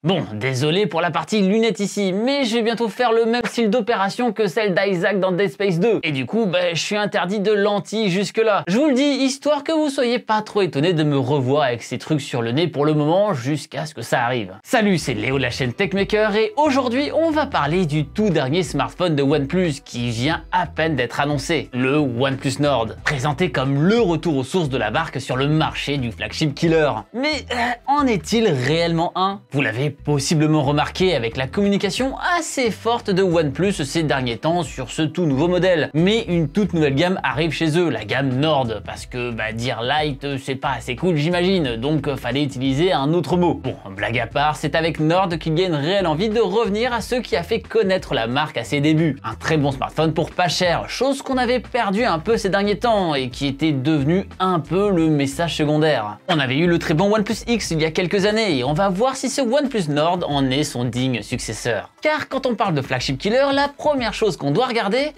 Bon, désolé pour la partie lunettes ici, mais je vais bientôt faire le même style d'opération que celle d'Isaac dans Dead Space 2. Et du coup, je suis interdit de lentilles jusque là. Je vous le dis, histoire que vous soyez pas trop étonnés de me revoir avec ces trucs sur le nez pour le moment, jusqu'à ce que ça arrive. Salut, c'est Léo de la chaîne Techmaker et aujourd'hui, on va parler du tout dernier smartphone de OnePlus qui vient à peine d'être annoncé, le OnePlus Nord, présenté comme le retour aux sources de la marque sur le marché du flagship killer. Mais en est-il réellement un? Vous l'avez possiblement remarqué avec la communication assez forte de OnePlus ces derniers temps sur ce tout nouveau modèle. Mais une toute nouvelle gamme arrive chez eux, la gamme Nord, parce que dire light c'est pas assez cool j'imagine, donc fallait utiliser un autre mot. Bon, blague à part, c'est avec Nord qu'il y a une réelle envie de revenir à ce qui a fait connaître la marque à ses débuts. Un très bon smartphone pour pas cher, chose qu'on avait perdu un peu ces derniers temps et qui était devenu un peu le message secondaire. On avait eu le très bon OnePlus X il y a quelques années et on va voir si ce OnePlus Nord en est son digne successeur. Car quand on parle de flagship killer, la première chose qu'on doit regarder,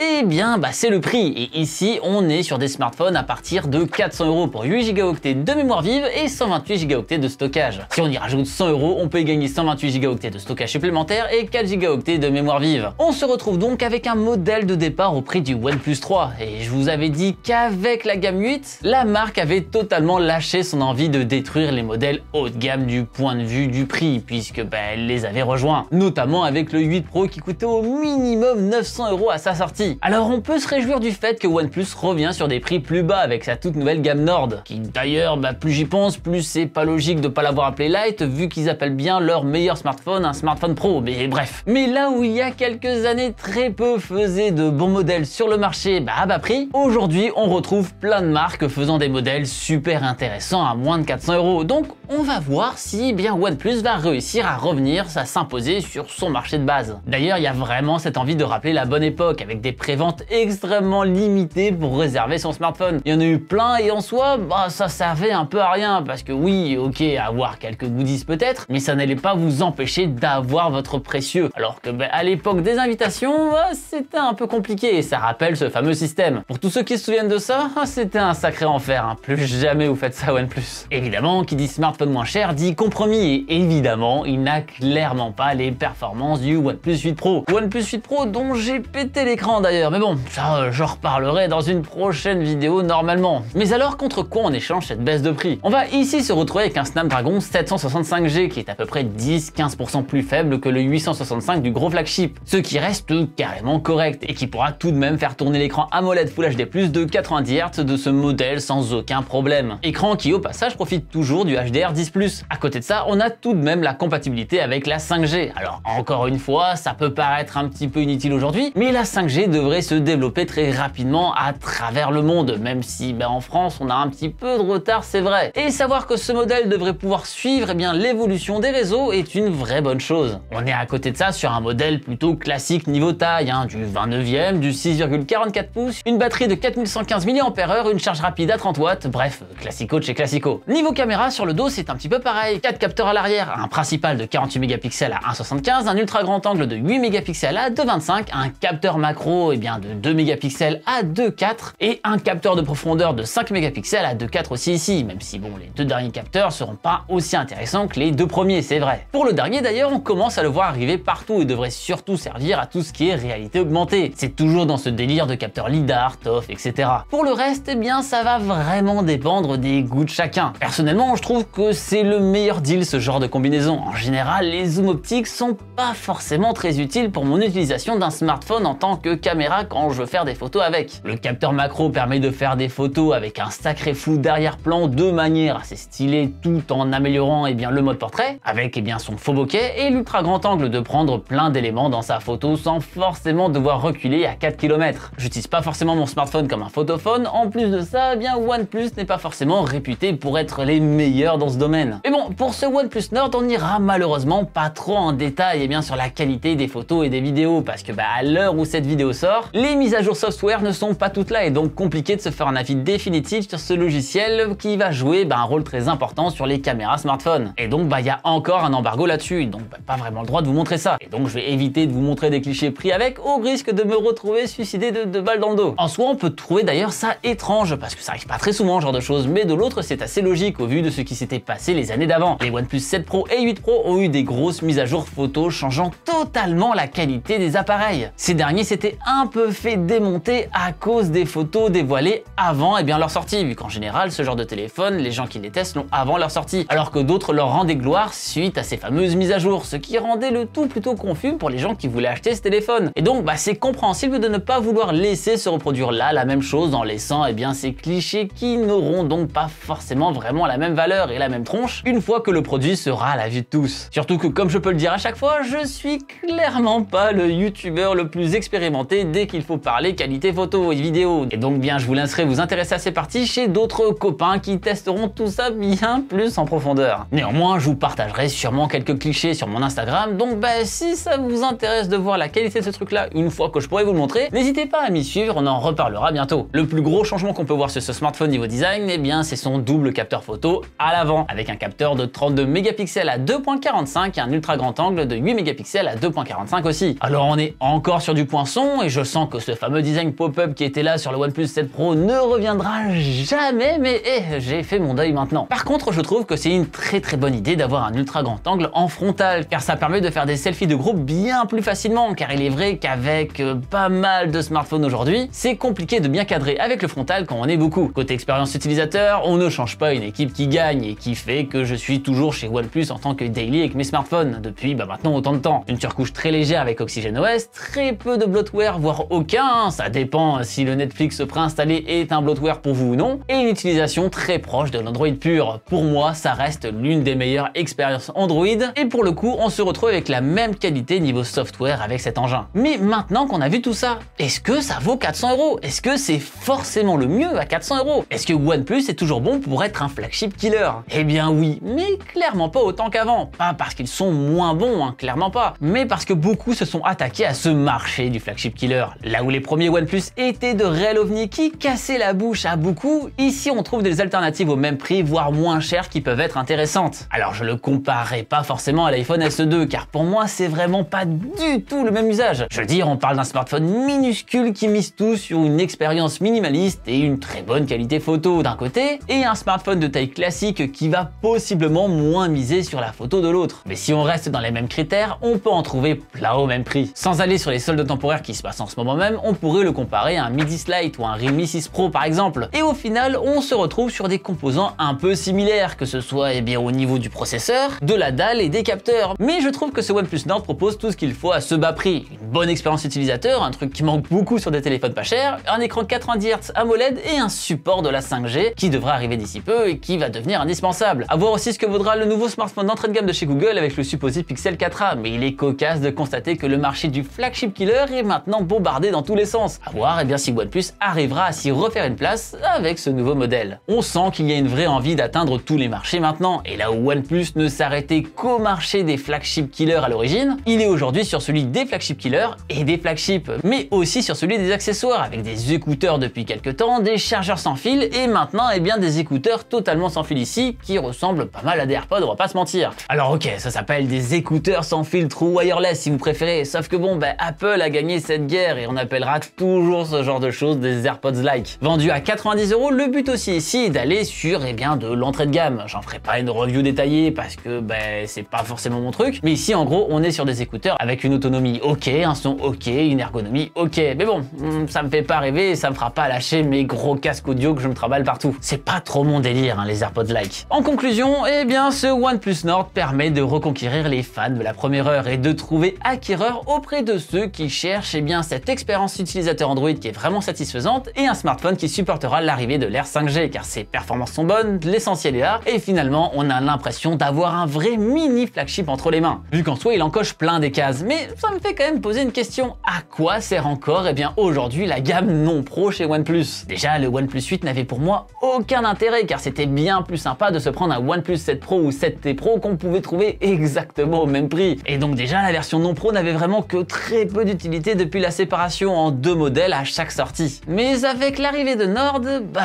c'est le prix. Et ici, on est sur des smartphones à partir de 400 € pour 8 Go de mémoire vive et 128 Go de stockage. Si on y rajoute 100 €, on peut y gagner 128 Go de stockage supplémentaire et 4 Go de mémoire vive. On se retrouve donc avec un modèle de départ au prix du OnePlus 3. Et je vous avais dit qu'avec la gamme 8, la marque avait totalement lâché son envie de détruire les modèles haut de gamme du point de vue du prix, puisque elle les avait rejoints, notamment avec le 8 Pro qui coûtait au minimum 900 € à sa sortie. Alors on peut se réjouir du fait que OnePlus revient sur des prix plus bas avec sa toute nouvelle gamme Nord, qui d'ailleurs, plus j'y pense, plus c'est pas logique de pas l'avoir appelé Lite, vu qu'ils appellent bien leur meilleur smartphone un smartphone pro, mais bref. Mais là où il y a quelques années très peu faisaient de bons modèles sur le marché à bas prix, aujourd'hui on retrouve plein de marques faisant des modèles super intéressants à moins de 400 €. Donc on va voir si OnePlus va réussir à revenir, à s'imposer sur son marché de base. D'ailleurs, il y a vraiment cette envie de rappeler la bonne époque, avec des préventes extrêmement limitées pour réserver son smartphone. Il y en a eu plein et en soi, ça servait un peu à rien, parce que oui, ok, avoir quelques goodies peut-être, mais ça n'allait pas vous empêcher d'avoir votre précieux. Alors que à l'époque des invitations, c'était un peu compliqué, et ça rappelle ce fameux système. Pour tous ceux qui se souviennent de ça, c'était un sacré enfer, plus jamais vous faites ça OnePlus. Évidemment, qui dit smartphone moins cher dit compromis, et évidemment, il n'a clairement pas les performances du OnePlus 8 Pro. OnePlus 8 Pro dont j'ai pété l'écran d'ailleurs, mais bon, ça j'en reparlerai dans une prochaine vidéo normalement. Mais alors contre quoi on échange cette baisse de prix? On va ici se retrouver avec un Snapdragon 765G qui est à peu près 10-15% plus faible que le 865 du gros flagship, ce qui reste carrément correct et qui pourra tout de même faire tourner l'écran AMOLED Full HD+ de 90 Hz de ce modèle sans aucun problème. Écran qui au passage profite toujours du HDR10+. À côté de ça, on a tout de même la compatibilité avec la 5G. Alors encore une fois, ça peut paraître un petit peu inutile aujourd'hui, mais la 5G devrait se développer très rapidement à travers le monde, même si en France on a un petit peu de retard, c'est vrai. Et savoir que ce modèle devrait pouvoir suivre l'évolution des réseaux est une vraie bonne chose. On est à côté de ça sur un modèle plutôt classique niveau taille, du 29e, du 6,44 pouces, une batterie de 4115 mAh, une charge rapide à 30 watts, bref, classico de chez classico. Niveau caméra, sur le dos c'est un petit peu pareil, 4 capteurs à l'arrière, un principal de 48 mégapixels à 1,75, un ultra grand angle de 8 mégapixels à 2,25, un capteur macro de 2 mégapixels à 2,4 et un capteur de profondeur de 5 mégapixels à 2,4 aussi ici, même si les deux derniers capteurs seront pas aussi intéressants que les deux premiers, c'est vrai. Pour le dernier d'ailleurs, on commence à le voir arriver partout et devrait surtout servir à tout ce qui est réalité augmentée. C'est toujours dans ce délire de capteurs LiDAR, ToF, etc. Pour le reste, ça va vraiment dépendre des goûts de chacun. Personnellement, je trouve que c'est le meilleur deal ce genre de combinaison. En général, les zooms optiques sont pas forcément très utiles pour mon utilisation d'un smartphone en tant que caméra quand je veux faire des photos avec. Le capteur macro permet de faire des photos avec un sacré flou d'arrière-plan de manière assez stylée tout en améliorant le mode portrait avec son faux bokeh, et l'ultra grand angle de prendre plein d'éléments dans sa photo sans forcément devoir reculer à 4 km. J'utilise pas forcément mon smartphone comme un photophone, en plus de ça, OnePlus n'est pas forcément réputé pour être les meilleurs dans ce domaine. Mais bon, pour ce OnePlus Nord, on n'ira malheureusement pas trop en détail sur la qualité des photos et des vidéos, parce que à l'heure où cette vidéo sort, les mises à jour software ne sont pas toutes là et donc compliqué de se faire un avis définitif sur ce logiciel qui va jouer un rôle très important sur les caméras smartphones. Et donc il y a encore un embargo là-dessus, donc pas vraiment le droit de vous montrer ça. Et donc je vais éviter de vous montrer des clichés pris avec, au risque de me retrouver suicidé de balles dans le dos. En soi, on peut trouver d'ailleurs ça étrange, parce que ça arrive pas très souvent ce genre de choses, mais de l'autre c'est assez logique au vu de ce qui s'était passé les années d'avant. Les OnePlus 7 Pro et 8 Pro Pro ont eu des grosses mises à jour photos changeant totalement la qualité des appareils. Ces derniers s'étaient un peu fait démonter à cause des photos dévoilées avant leur sortie, vu qu'en général ce genre de téléphone, les gens qui les testent l'ont avant leur sortie, alors que d'autres leur rendaient gloire suite à ces fameuses mises à jour, ce qui rendait le tout plutôt confus pour les gens qui voulaient acheter ce téléphone. Et donc c'est compréhensible de ne pas vouloir laisser se reproduire là la même chose en laissant ces clichés qui n'auront donc pas forcément vraiment la même valeur et la même tronche une fois que le produit sera à la vue de tous. Surtout que, comme je peux le dire à chaque fois, je suis clairement pas le youtubeur le plus expérimenté dès qu'il faut parler qualité photo et vidéo. Et donc je vous laisserai vous intéresser à ces parties chez d'autres copains qui testeront tout ça bien plus en profondeur. Néanmoins, je vous partagerai sûrement quelques clichés sur mon Instagram, donc si ça vous intéresse de voir la qualité de ce truc là une fois que je pourrai vous le montrer, n'hésitez pas à m'y suivre, on en reparlera bientôt. Le plus gros changement qu'on peut voir sur ce smartphone niveau design, c'est son double capteur photo à l'avant, avec un capteur de 32 mégapixels à 2.45 et un ultra grand angle de 8 mégapixels à 2.45 aussi. Alors on est encore sur du point son, et je sens que ce fameux design pop-up qui était là sur le OnePlus 7 Pro ne reviendra jamais, mais j'ai fait mon deuil maintenant. Par contre, je trouve que c'est une très bonne idée d'avoir un ultra grand angle en frontal, car ça permet de faire des selfies de groupe bien plus facilement, car il est vrai qu'avec pas mal de smartphones aujourd'hui, c'est compliqué de bien cadrer avec le frontal quand on est beaucoup. Côté expérience utilisateur, on ne change pas une équipe qui gagne et qui fait que je suis toujours chez OnePlus en tant que daily avec mes smartphones depuis maintenant autant de temps. Une surcouche très légère avec OxygenOS, très peu de bloatware, voire aucun, ça dépend si le Netflix préinstallé est un bloatware pour vous ou non, et une utilisation très proche de l'Android pur. Pour moi, ça reste l'une des meilleures expériences Android, et pour le coup, on se retrouve avec la même qualité niveau software avec cet engin. Mais maintenant qu'on a vu tout ça, est-ce que ça vaut 400 €? Est-ce que c'est forcément le mieux à 400 €? Est-ce que OnePlus est toujours bon pour être un flagship killer? Eh bien oui, mais clairement pas autant qu'avant. Pas parce qu'ils sont moins bons, clairement pas, mais parce que beaucoup se sont attaqués à ce marché du flagship killer. Là où les premiers OnePlus étaient de réels ovnis qui cassaient la bouche à beaucoup, ici on trouve des alternatives au même prix, voire moins chères, qui peuvent être intéressantes. Alors je le comparerai pas forcément à l'iPhone SE2, car pour moi c'est vraiment pas du tout le même usage. Je veux dire, on parle d'un smartphone minuscule qui mise tout sur une expérience minimaliste et une très bonne qualité photo d'un côté, et un smartphone de taille classique qui va possiblement moins miser sur la photo de l'autre. Mais si on reste dans les mêmes critères, on peut en trouver plein au même prix. Sans aller sur les soldes temporaires qui se passent en ce moment même, on pourrait le comparer à un Mi 10 Lite ou un Realme 6 Pro par exemple. Et au final, on se retrouve sur des composants un peu similaires, que ce soit au niveau du processeur, de la dalle et des capteurs. Mais je trouve que ce OnePlus Nord propose tout ce qu'il faut à ce bas prix. Une bonne expérience utilisateur, un truc qui manque beaucoup sur des téléphones pas chers, un écran 90 Hz AMOLED et un support de la 5G qui devrait arriver d'ici peu et qui va devenir indispensable. A voir aussi ce que vaudra le nouveau smartphone d'entrée de gamme de chez Google avec le supposé Pixel 4a, mais il est cocasse de constater que le marché du flagship killer est maintenant bombardé dans tous les sens. A voir si OnePlus arrivera à s'y refaire une place avec ce nouveau modèle. On sent qu'il y a une vraie envie d'atteindre tous les marchés maintenant, et là où OnePlus ne s'arrêtait qu'au marché des flagship killers à l'origine, il est aujourd'hui sur celui des flagship killers et des flagships, mais aussi sur celui des accessoires, avec des écouteurs depuis quelques temps, des chargeurs sans fil et maintenant des écouteurs totalement sans fil ici qui ressemblent pas mal à des AirPods, on va pas se mentir. Alors ok, ça s'appelle des écouteurs sans fil true wireless si vous préférez, sauf que Apple a gagné cette guerre et on appellera toujours ce genre de choses des AirPods-like. Vendus à 90 €, le but aussi ici est d'aller sur de l'entrée de gamme. J'en ferai pas une review détaillée parce que c'est pas forcément mon truc, mais ici en gros on est sur des écouteurs avec une autonomie ok, un son ok, une ergonomie ok, mais bon, ça me fait pas rêver et ça me fera pas lâcher mes gros casques audio que je me trimballe partout. C'est pas trop mon délire les AirPods-like. En conclusion, ce OnePlus Nord permet de reconquérir les fans de la première heure et de trouver acquéreur auprès de ceux qui cherchent cette expérience utilisateur Android qui est vraiment satisfaisante et un smartphone qui supportera l'arrivée de l'ère 5G car ses performances sont bonnes, l'essentiel est là et finalement on a l'impression d'avoir un vrai mini flagship entre les mains. Vu qu'en soi il en coche plein des cases, mais ça me fait quand même poser une question. À quoi sert encore aujourd'hui la gamme non pro chez OnePlus? Déjà le OnePlus 8 n'avait pour moi aucun intérêt car c'était bien plus sympa de se prendre un OnePlus 7 Pro ou 7T Pro qu'on pouvait trouver exactement au même prix. Et donc déjà la version non pro n'avait vraiment que très peu d'utilité depuis la séparation en deux modèles à chaque sortie. Mais avec l'arrivée de Nord,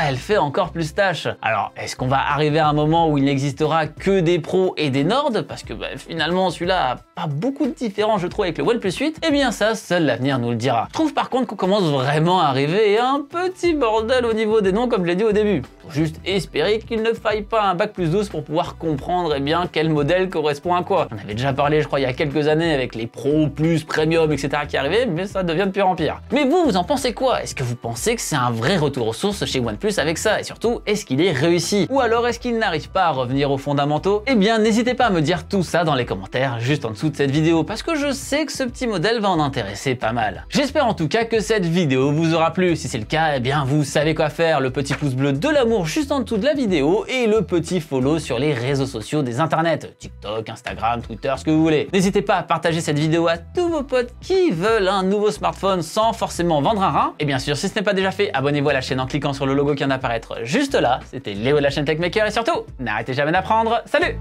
elle fait encore plus tâche. Alors est-ce qu'on va arriver à un moment où il n'existera que des pros et des Nord? Parce que finalement celui-là a pas beaucoup de différence je trouve avec le OnePlus 8. Eh bien ça, seul l'avenir nous le dira. Je trouve par contre qu'on commence vraiment à arriver à un petit bordel au niveau des noms comme je l'ai dit au début. Faut juste espérer qu'il ne faille pas un bac+12 pour pouvoir comprendre bien quel modèle correspond à quoi. On avait déjà parlé, je crois, il y a quelques années avec les Pro, Plus, Premium, etc. qui arrivaient, mais ça devient de pire en pire. Mais vous en pensez quoi? Est-ce que vous pensez que c'est un vrai retour aux sources chez OnePlus avec ça? Et surtout, est-ce qu'il est réussi? Ou alors est-ce qu'il n'arrive pas à revenir aux fondamentaux? Eh bien, n'hésitez pas à me dire tout ça dans les commentaires juste en dessous de cette vidéo, parce que je sais que ce petit modèle va en intéresser pas mal. J'espère en tout cas que cette vidéo vous aura plu. Si c'est le cas, eh bien vous savez quoi faire, le petit pouce bleu de l'amour juste en dessous de la vidéo et le petit follow sur les réseaux sociaux des internets, TikTok, Instagram, Twitter, ce que vous voulez. N'hésitez pas à partager cette vidéo à tous vos potes qui veulent un nouveau smartphone sans forcément vendre un rein. Et bien sûr, si ce n'est pas déjà fait, abonnez-vous à la chaîne en cliquant sur le logo qui vient d'apparaître juste là. C'était Léo de la chaîne Techmaker et surtout, n'arrêtez jamais d'apprendre. Salut!